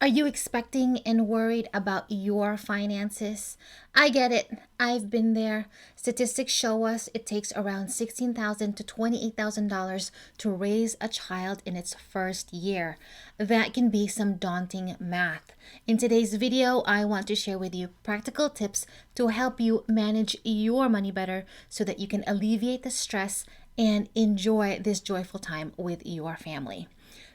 Are you expecting and worried about your finances? I get it. I've been there. Statistics show us it takes around $16,000 to $28,000 to raise a child in its first year. That can be some daunting math. In today's video, I want to share with you practical tips to help you manage your money better so that you can alleviate the stress and enjoy this joyful time with your family.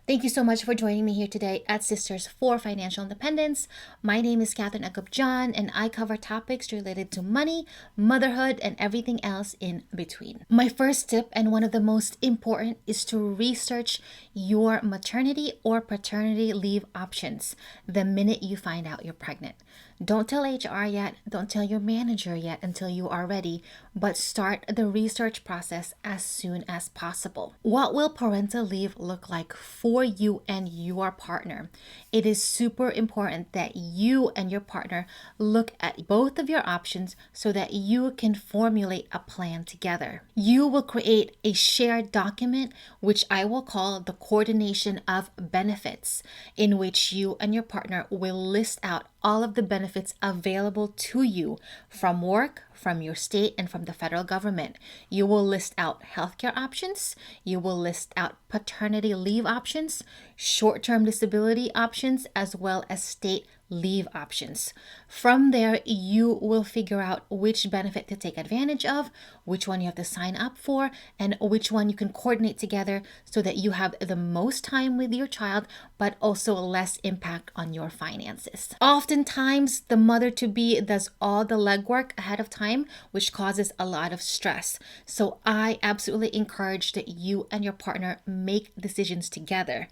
Thank you so much for joining me here today at Sisters for Financial Independence. My name is Catherine Agupjan, and I cover topics related to money, motherhood, and everything else in between. My first tip, and one of the most important, is to research your maternity or paternity leave options the minute you find out you're pregnant. Don't tell HR yet, don't tell your manager yet until you are ready, but start the research process as soon as possible. What will parental leave look like for you and your partner? It is super important that you and your partner look at both of your options so that you can formulate a plan together. You will create a shared document, which I will call the coordination of benefits, in which you and your partner will list out all of the benefits available to you from work, from your state, and from the federal government. You will list out healthcare options. You will list out paternity leave options, short-term disability options, as well as state leave options. From there, you will figure out which benefit to take advantage of, which one you have to sign up for, and which one you can coordinate together so that you have the most time with your child, but also less impact on your finances. Oftentimes, the mother-to-be does all the legwork ahead of time, which causes a lot of stress. So I absolutely encourage that you and your partner make decisions together.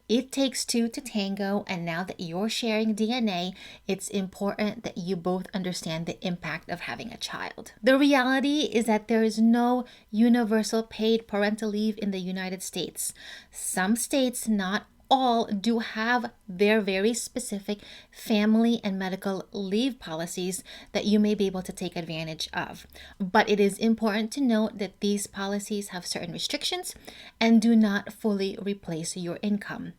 It takes two to tango, and now that you're sharing DNA, it's important that you both understand the impact of having a child. The reality is that there is no universal paid parental leave in the United States. Some states, not all, do have their very specific family and medical leave policies that you may be able to take advantage of. But it is important to note that these policies have certain restrictions and do not fully replace your income.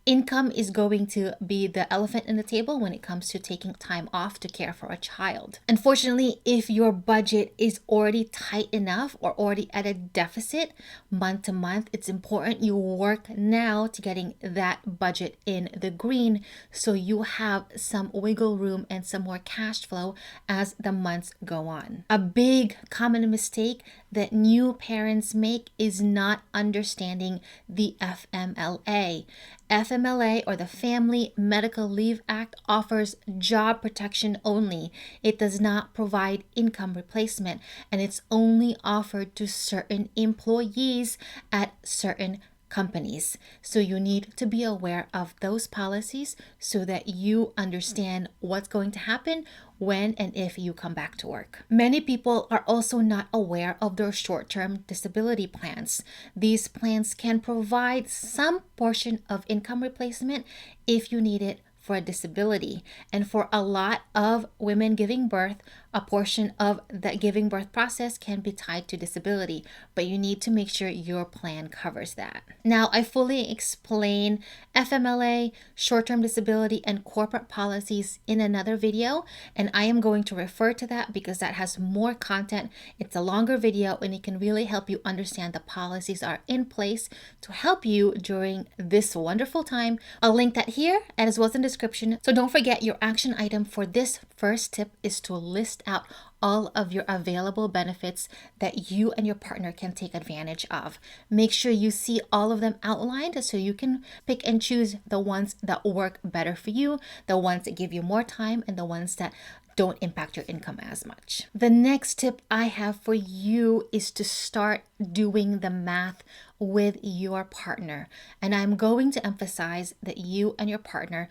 Income is going to be the elephant in the table when it comes to taking time off to care for a child. Unfortunately, if your budget is already tight enough or already at a deficit month to month, it's important you work now to getting that budget in the green so you have some wiggle room and some more cash flow as the months go on. A big common mistake that new parents make is not understanding the FMLA. FMLA, or the Family Medical Leave Act, offers job protection only. It does not provide income replacement, and it's only offered to certain employees at certain companies. So you need to be aware of those policies so that you understand what's going to happen when and if you come back to work. Many people are also not aware of their short-term disability plans. These plans can provide some portion of income replacement if you need it for a disability. And for a lot of women giving birth, a portion of the giving birth process can be tied to disability, but you need to make sure your plan covers that. Now, I fully explain FMLA, short-term disability, and corporate policies in another video, and I am going to refer to that because that has more content. It's a longer video, and it can really help you understand the policies are in place to help you during this wonderful time. I'll link that here and as well as in the description. So don't forget, your action item for this first tip is to list out all of your available benefits that you and your partner can take advantage of. Make sure you see all of them outlined so you can pick and choose the ones that work better for you, the ones that give you more time, and the ones that don't impact your income as much. The next tip I have for you is to start doing the math with your partner. And I'm going to emphasize that you and your partner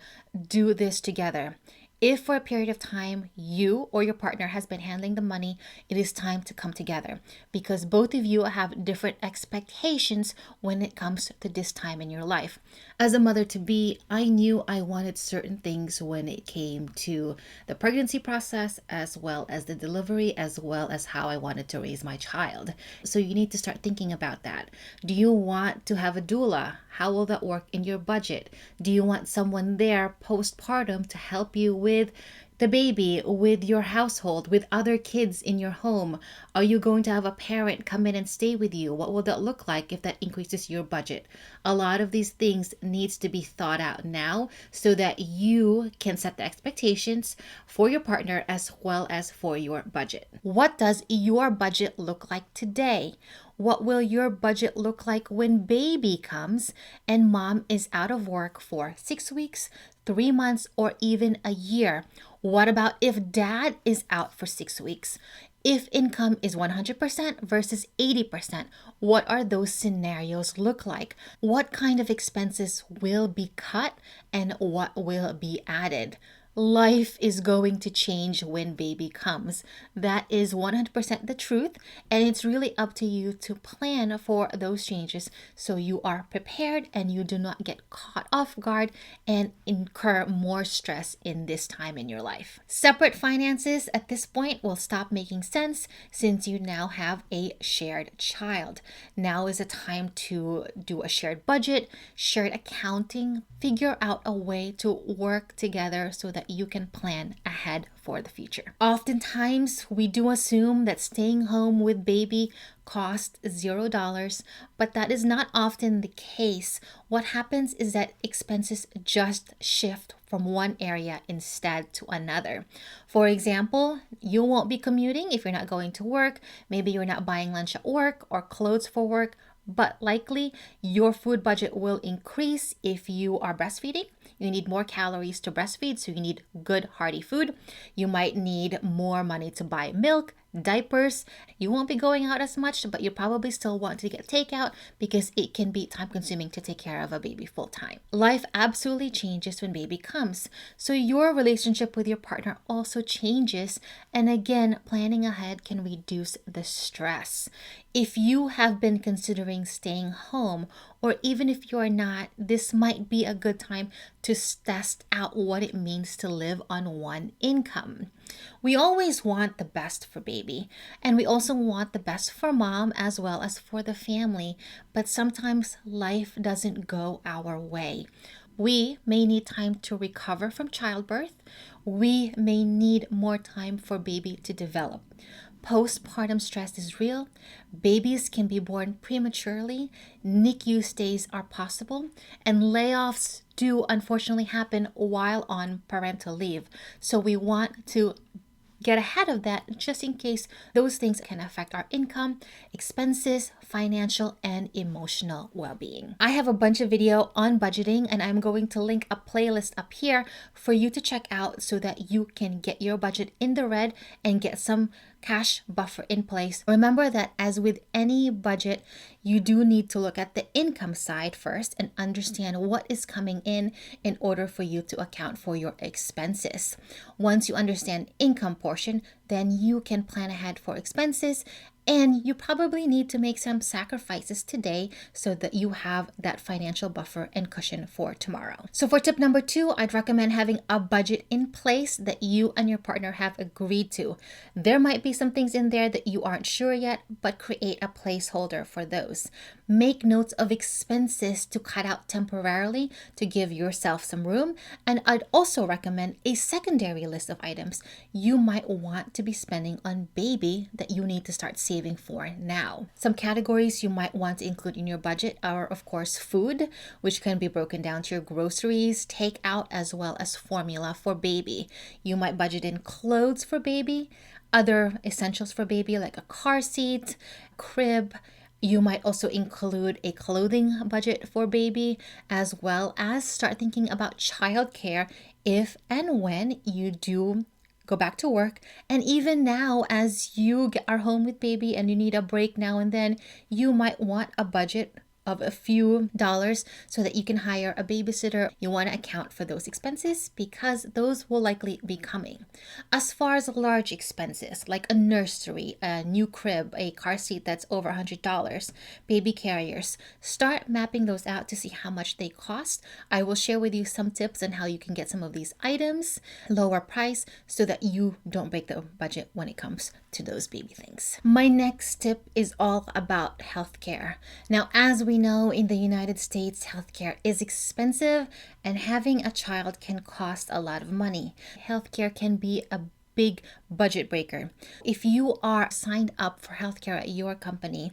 do this together. If for a period of time you or your partner has been handling the money, it is time to come together because both of you have different expectations when it comes to this time in your life. As a mother to be, I knew I wanted certain things when it came to the pregnancy process, as well as the delivery, as well as how I wanted to raise my child. So you need to start thinking about that. Do you want to have a doula? How will that work in your budget? Do you want someone there postpartum to help you with the baby, with your household, with other kids in your home? Are you going to have a parent come in and stay with you? What will that look like if that increases your budget? A lot of these things needs to be thought out now so that you can set the expectations for your partner as well as for your budget. What does your budget look like today? What will your budget look like when baby comes and mom is out of work for 6 weeks, 3 months, or even a year? What about if dad is out for 6 weeks? If income is 100% versus 80%, what are those scenarios look like? What kind of expenses will be cut and what will be added? Life is going to change when baby comes. That is 100% the truth, and it's really up to you to plan for those changes so you are prepared and you do not get caught off guard and incur more stress in this time in your life. Separate finances at this point will stop making sense since you now have a shared child. Now is a time to do a shared budget, shared accounting, figure out a way to work together so that you can plan ahead for the future. Oftentimes, we do assume that staying home with baby costs $0, but that is not often the case. What happens is that expenses just shift from one area instead to another. For example, you won't be commuting if you're not going to work. Maybe you're not buying lunch at work or clothes for work, but likely your food budget will increase if you are breastfeeding. You need more calories to breastfeed, so you need good, hearty food. You might need more money to buy milk, diapers. You won't be going out as much, but you probably still want to get takeout because it can be time consuming to take care of a baby full time. Life absolutely changes when baby comes. So your relationship with your partner also changes. And again, planning ahead can reduce the stress. If you have been considering staying home, or even if you're not, this might be a good time to test out what it means to live on one income. We always want the best for baby, and we also want the best for mom as well as for the family, but sometimes life doesn't go our way. We may need time to recover from childbirth. We may need more time for baby to develop. Postpartum stress is real. Babies can be born prematurely. NICU stays are possible. And layoffs do unfortunately happen while on parental leave. So we want to get ahead of that just in case those things can affect our income, expenses, financial, and emotional well-being. I have a bunch of video on budgeting, and I'm going to link a playlist up here for you to check out so that you can get your budget in the red and get some cash buffer in place. Remember that as with any budget, you do need to look at the income side first and understand what is coming in order for you to account for your expenses. Once you understand income portion, then you can plan ahead for expenses. And you probably need to make some sacrifices today so that you have that financial buffer and cushion for tomorrow. So for tip number 2, I'd recommend having a budget in place that you and your partner have agreed to. There might be some things in there that you aren't sure yet, but create a placeholder for those. Make notes of expenses to cut out temporarily to give yourself some room. And I'd also recommend a secondary list of items you might want to be spending on baby that you need to start saving for now. Some categories you might want to include in your budget are, of course, food, which can be broken down to your groceries, takeout, as well as formula for baby. You might budget in clothes for baby, other essentials for baby like a car seat, crib. You might also include a clothing budget for baby, as well as start thinking about childcare if and when you do go back to work. And even now, as you are home with baby and you need a break now and then, you might want a budget of a few dollars so that you can hire a babysitter. You want to account for those expenses because those will likely be coming. As far as large expenses like a nursery, a new crib, a car seat that's over $100, baby carriers, start mapping those out to see how much they cost. I will share with you some tips on how you can get some of these items lower price so that you don't break the budget when it comes to those baby things. My next tip is all about healthcare. Now, as we know, in the United States, healthcare is expensive and having a child can cost a lot of money. Healthcare can be a big budget breaker. If you are signed up for healthcare at your company,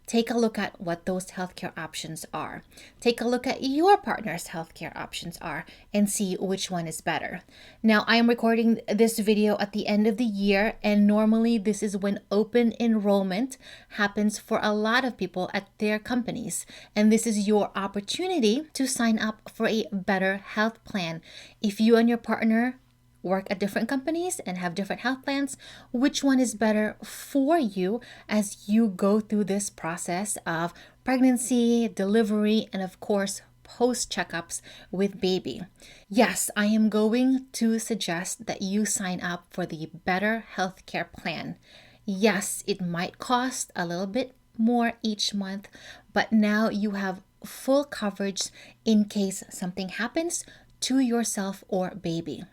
take a look at what those healthcare options are. Take a look at your partner's healthcare options are and see which one is better. Now, I am recording this video at the end of the year, and normally this is when open enrollment happens for a lot of people at their companies. And this is your opportunity to sign up for a better health plan. If you and your partner work at different companies and have different health plans, which one is better for you as you go through this process of pregnancy, delivery, and of course, post checkups with baby. Yes, I am going to suggest that you sign up for the better healthcare plan. Yes, it might cost a little bit more each month, but now you have full coverage in case something happens to yourself or baby.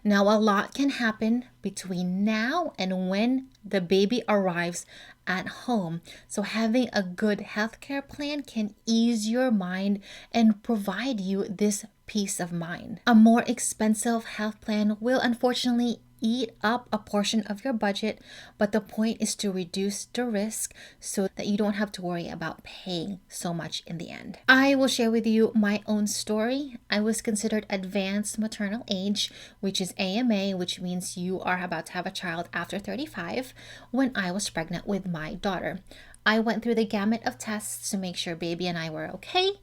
Now, a lot can happen between now and when the baby arrives at home. So having a good healthcare plan can ease your mind and provide you this peace of mind. A more expensive health plan will unfortunately eat up a portion of your budget, but the point is to reduce the risk so that you don't have to worry about paying so much in the end. I will share with you my own story. I was considered advanced maternal age, which is AMA, which means you are about to have a child after 35, when I was pregnant with my daughter. I went through the gamut of tests to make sure baby and I were okay,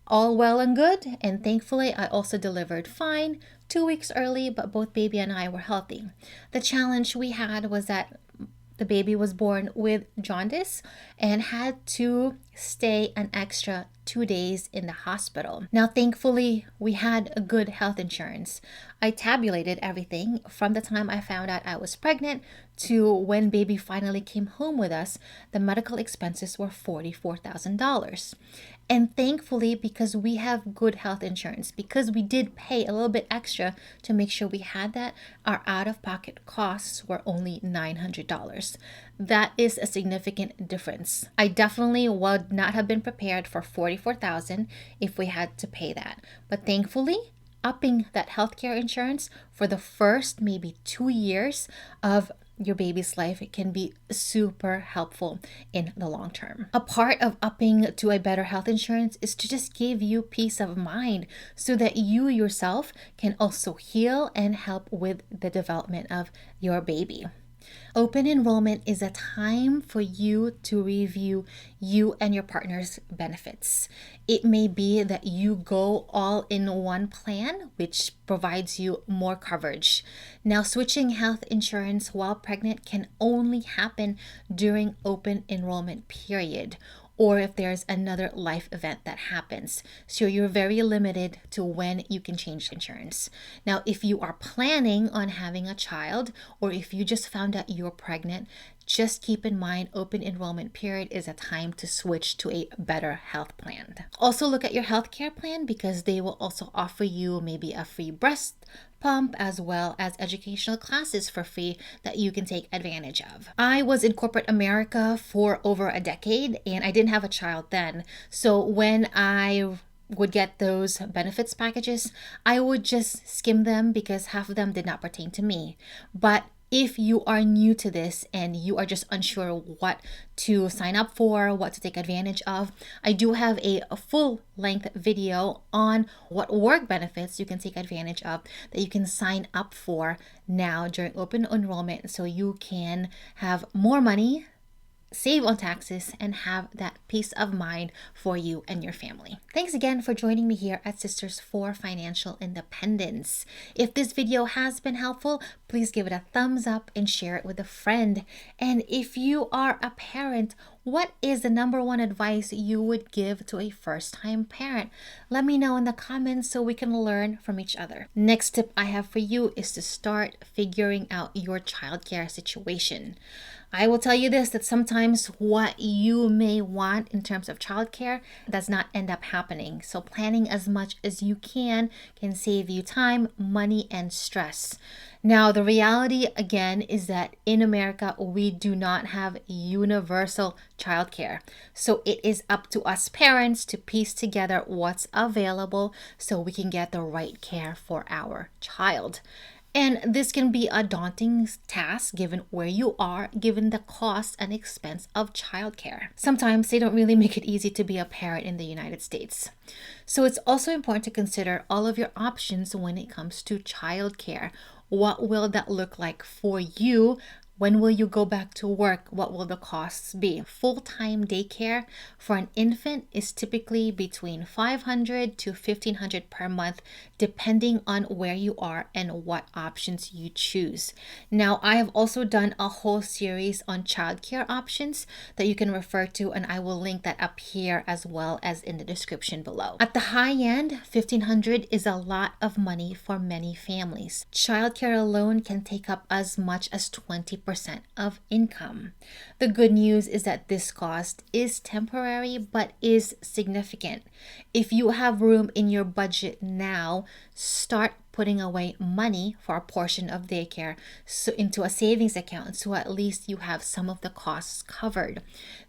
all well and good, and thankfully I also delivered fine, 2 weeks early, but both baby and I were healthy. The challenge we had was that the baby was born with jaundice and had to stay an extra 2 days in the hospital. Now, thankfully, we had a good health insurance. I tabulated everything from the time I found out I was pregnant to when baby finally came home with us. The medical expenses were $44,000. And thankfully, because we have good health insurance, because we did pay a little bit extra to make sure we had that, our out-of-pocket costs were only $900. That is a significant difference. I definitely would not have been prepared for $44,000 if we had to pay that. But thankfully, upping that healthcare insurance for the first maybe 2 years of your baby's life, it can be super helpful in the long term. A part of upping to a better health insurance is to just give you peace of mind so that you yourself can also heal and help with the development of your baby. Open enrollment is a time for you to review you and your partner's benefits. It may be that you go all in one plan, which provides you more coverage. Now, switching health insurance while pregnant can only happen during open enrollment period, or if there's another life event that happens. So you're very limited to when you can change insurance. Now, if you are planning on having a child, or if you just found out you're pregnant, just keep in mind open enrollment period is a time to switch to a better health plan. Also look at your healthcare plan because they will also offer you maybe a free breast pump as well as educational classes for free that you can take advantage of. I was in corporate America for over a decade and I didn't have a child then. So when I would get those benefits packages, I would just skim them because half of them did not pertain to me. But if you are new to this and you are just unsure what to sign up for, what to take advantage of, I do have a full-length video on what work benefits you can take advantage of that you can sign up for now during open enrollment so you can have more money, save on taxes, and have that peace of mind for you and your family. Thanks again for joining me here at Sisters for Financial Independence. If this video has been helpful, please give it a thumbs up and share it with a friend. And if you are a parent What is the number one advice you would give to a first-time parent? Let me know in the comments so we can learn from each other. Next tip I have for you is to start figuring out your childcare situation. I will tell you this, that sometimes what you may want in terms of childcare does not end up happening. So planning as much as you can save you time, money, and stress. Now, the reality again is that in America, we do not have universal childcare. So it is up to us parents to piece together what's available so we can get the right care for our child. And this can be a daunting task given where you are, given the cost and expense of childcare. Sometimes they don't really make it easy to be a parent in the United States. So it's also important to consider all of your options when it comes to childcare. What will that look like for you? When will you go back to work? What will the costs be? Full-time daycare for an infant is typically between $500 to $1,500 per month, depending on where you are and what options you choose. Now, I have also done a whole series on childcare options that you can refer to, and I will link that up here as well as in the description below. At the high end, $1,500 is a lot of money for many families. Childcare alone can take up as much as 20% of income. The good news is that this cost is temporary but is significant. If you have room in your budget now, start putting away money for a portion of daycare into a savings account so at least you have some of the costs covered.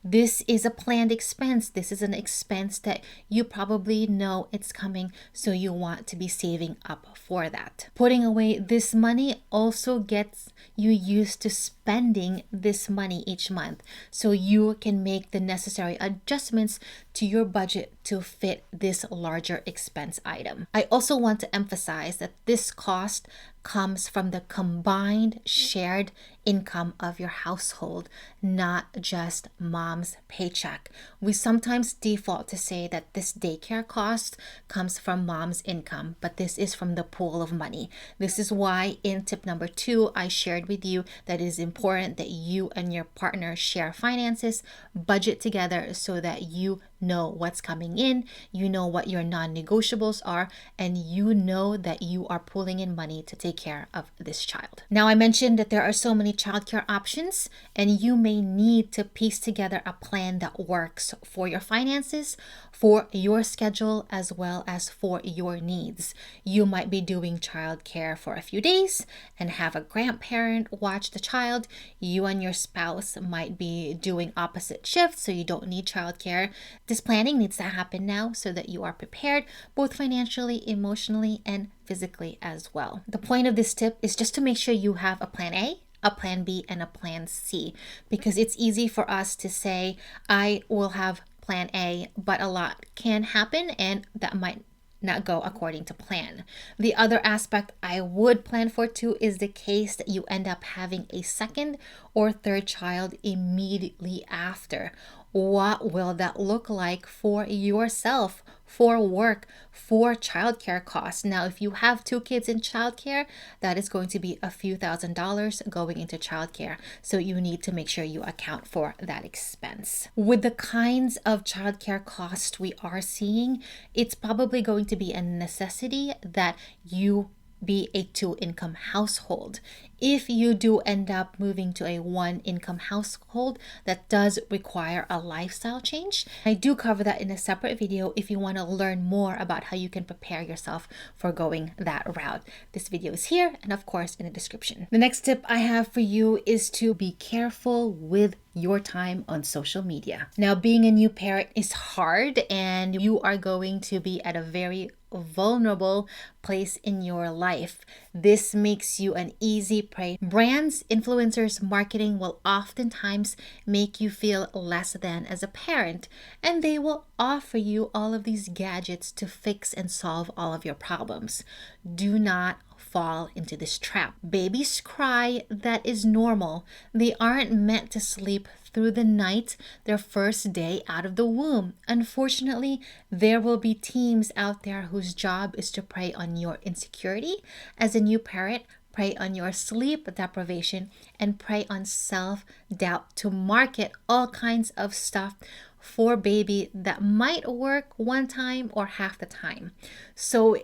This is a planned expense. This is an expense that you probably know it's coming, so you want to be saving up for that. Putting away this money also gets you used to spending this money each month, so you can make the necessary adjustments to your budget to fit this larger expense item. I also want to emphasize that this cost comes from the combined shared income of your household, not just mom's paycheck. We sometimes default to say that this daycare cost comes from mom's income, but this is from the pool of money. This is why in tip number 2, I shared with you that it is important that you and your partner share finances, budget together so that you know what's coming in, you know what your non-negotiables are, and you know that you are pulling in money to take care of this child. Now, I mentioned that there are so many childcare options, and you may need to piece together a plan that works for your finances, for your schedule, as well as for your needs. You might be doing childcare for a few days and have a grandparent watch the child. You and your spouse might be doing opposite shifts, so you don't need childcare. This planning needs to happen now so that you are prepared both financially, emotionally, and physically as well. The point of this tip is just to make sure you have a plan A, a plan B, and a plan C, because it's easy for us to say, I will have plan A, but a lot can happen and that might not go according to plan. The other aspect I would plan for too is the case that you end up having a second or third child immediately after. What will that look like for yourself, for work, for childcare costs? Now, if you have 2 kids in childcare, that is going to be a few $1,000s going into childcare. So you need to make sure you account for that expense. With the kinds of childcare costs we are seeing, it's probably going to be a necessity that you be a 2-income household. If you do end up moving to a 1-income household, that does require a lifestyle change. I do cover that in a separate video if you want to learn more about how you can prepare yourself for going that route. This video is here and of course in the description. The next tip I have for you is to be careful with your time on social media. Now, being a new parent is hard and you are going to be at a very vulnerable place in your life. This makes you an easy prey. Brands, influencers, marketing will oftentimes make you feel less than as a parent, and they will offer you all of these gadgets to fix and solve all of your problems. Do not fall into this trap. Babies cry, that is normal. They aren't meant to sleep through the night their first day out of the womb. Unfortunately, there will be teams out there whose job is to prey on your insecurity as a new parent, prey on your sleep deprivation, and prey on self-doubt to market all kinds of stuff for baby that might work one time or half the time. So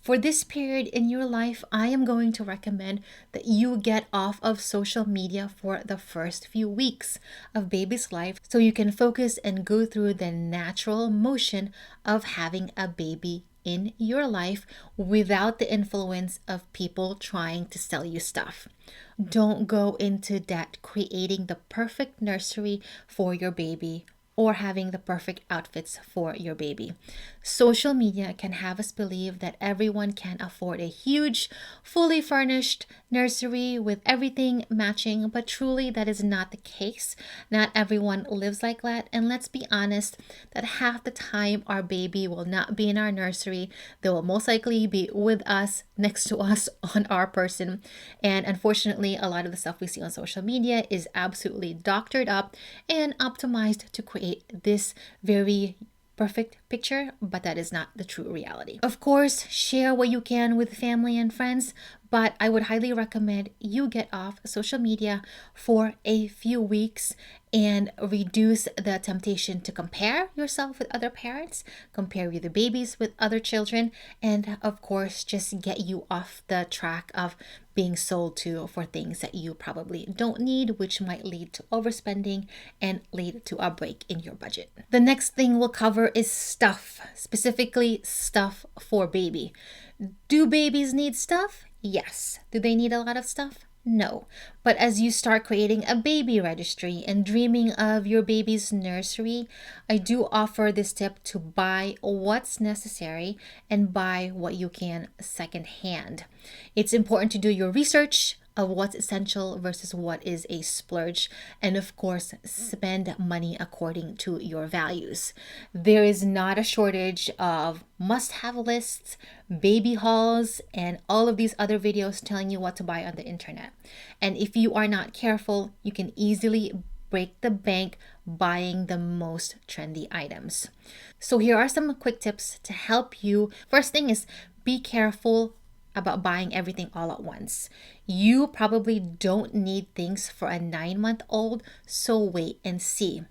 for this period in your life, I am going to recommend that you get off of social media for the first few weeks of baby's life so you can focus and go through the natural motion of having a baby in your life without the influence of people trying to sell you stuff. Don't go into debt creating the perfect nursery for your baby or having the perfect outfits for your baby. Social media can have us believe that everyone can afford a huge, fully furnished nursery with everything matching, but truly that is not the case. Not everyone lives like that, and let's be honest that half the time our baby will not be in our nursery. They will most likely be with us, next to us, on our person. And unfortunately, a lot of the stuff we see on social media is absolutely doctored up and optimized to create this very perfect picture, but that is not the true reality. Of course, share what you can with family and friends, but I would highly recommend you get off social media for a few weeks and reduce the temptation to compare yourself with other parents, compare your babies with other children, and of course, just get you off the track of being sold to for things that you probably don't need, which might lead to overspending and lead to a break in your budget. The next thing we'll cover is stuff, specifically stuff for baby. Do babies need stuff? Yes. Do they need a lot of stuff? No. But as you start creating a baby registry and dreaming of your baby's nursery, I do offer this tip to buy what's necessary and buy what you can secondhand. It's important to do your research of what's essential versus what is a splurge, and of course, spend money according to your values. There is not a shortage of must-have lists, baby hauls, and all of these other videos telling you what to buy on the internet. And if you are not careful, you can easily break the bank buying the most trendy items. So here are some quick tips to help you. First thing is be careful about buying everything all at once. You probably don't need things for a 9-month-old, so wait and see.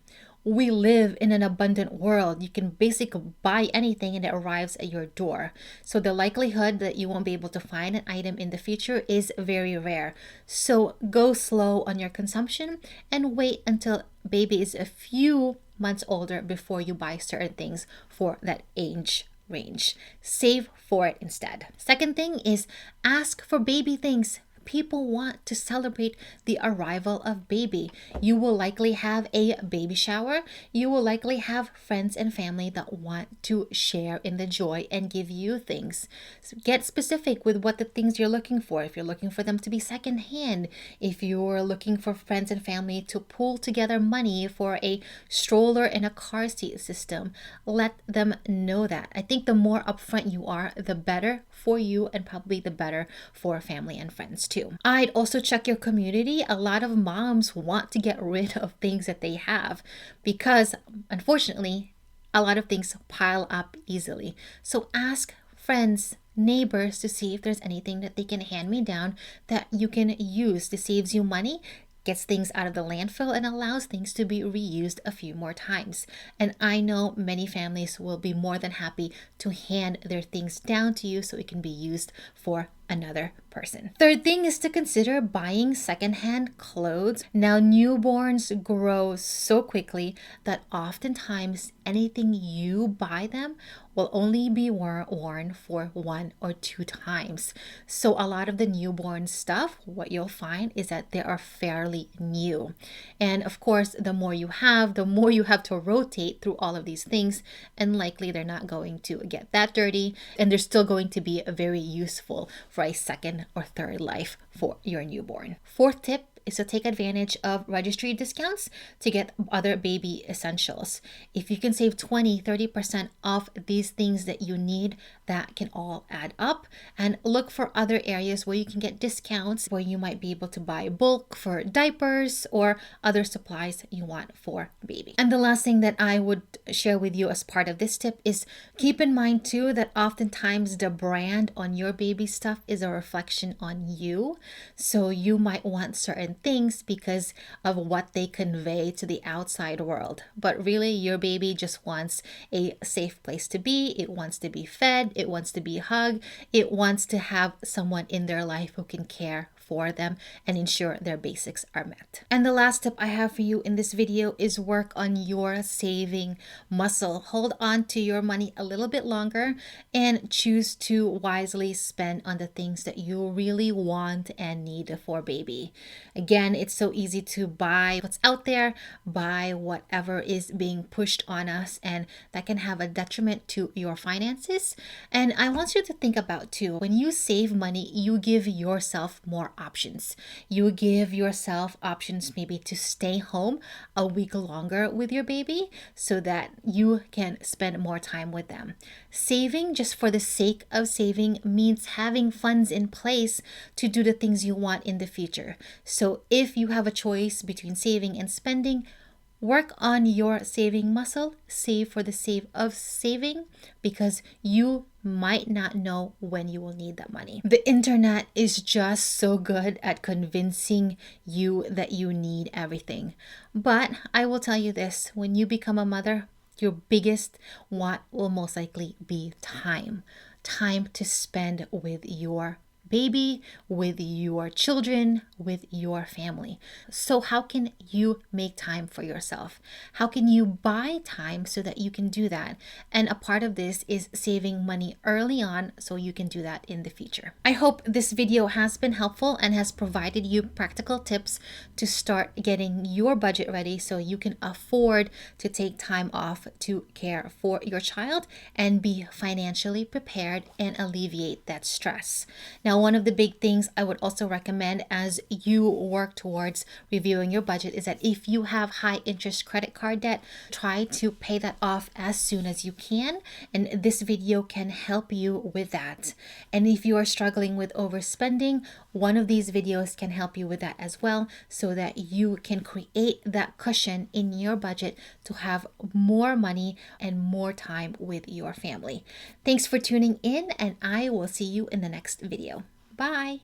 We live in an abundant world. You can basically buy anything and it arrives at your door. So the likelihood that you won't be able to find an item in the future is very rare. So go slow on your consumption and wait until baby is a few months older before you buy certain things for that age range. Save for it instead. Second thing is ask for baby things. People want to celebrate the arrival of baby. You will likely have a baby shower. You will likely have friends and family that want to share in the joy and give you things. So get specific with what the things you're looking for. If you're looking for them to be secondhand, if you're looking for friends and family to pool together money for a stroller and a car seat system, let them know that. I think the more upfront you are, the better for you and probably the better for family and friends too. I'd also check your community. A lot of moms want to get rid of things that they have because unfortunately, a lot of things pile up easily. So ask friends, neighbors to see if there's anything that they can hand me down that you can use. This saves you money, gets things out of the landfill, and allows things to be reused a few more times. And I know many families will be more than happy to hand their things down to you so it can be used for another person. Third thing is to consider buying secondhand clothes. Now, newborns grow so quickly that oftentimes anything you buy them will only be worn for 1 or 2 times. So a lot of the newborn stuff, what you'll find is that they are fairly new. And of course, the more you have to rotate through all of these things, and likely they're not going to get that dirty, and they're still going to be very useful for a second or third life for your newborn. Fourth tip is to take advantage of registry discounts to get other baby essentials. If you can save 20-30% off these things that you need, that can all add up. And look for other areas where you can get discounts, where you might be able to buy bulk for diapers or other supplies you want for baby. And the last thing that I would share with you as part of this tip is keep in mind too that oftentimes the brand on your baby stuff is a reflection on you. So you might want certain things because of what they convey to the outside world. But really, your baby just wants a safe place to be. It wants to be fed. It wants to be hugged. It wants to have someone in their life who can care for them and ensure their basics are met. And the last tip I have for you in this video is work on your saving muscle. Hold on to your money a little bit longer and choose to wisely spend on the things that you really want and need for baby. Again, it's so easy to buy what's out there, buy whatever is being pushed on us, and that can have a detriment to your finances. And I want you to think about too, when you save money, you give yourself more options. You give yourself options maybe to stay home a week longer with your baby so that you can spend more time with them. Saving just for the sake of saving means having funds in place to do the things you want in the future. So if you have a choice between saving and spending, work on your saving muscle. Save for the sake of saving, because you might not know when you will need that money. The internet is just so good at convincing you that you need everything. But I will tell you this, when you become a mother, your biggest want will most likely be time. Time to spend with your baby, with your children, with your family. So how can you make time for yourself? How can you buy time so that you can do that? And a part of this is saving money early on so you can do that in the future. I hope this video has been helpful and has provided you practical tips to start getting your budget ready so you can afford to take time off to care for your child and be financially prepared and alleviate that stress. Now, one of the big things I would also recommend as you work towards reviewing your budget is that if you have high interest credit card debt, try to pay that off as soon as you can. And this video can help you with that. And if you are struggling with overspending, one of these videos can help you with that as well, so that you can create that cushion in your budget to have more money and more time with your family. Thanks for tuning in, and I will see you in the next video. Bye.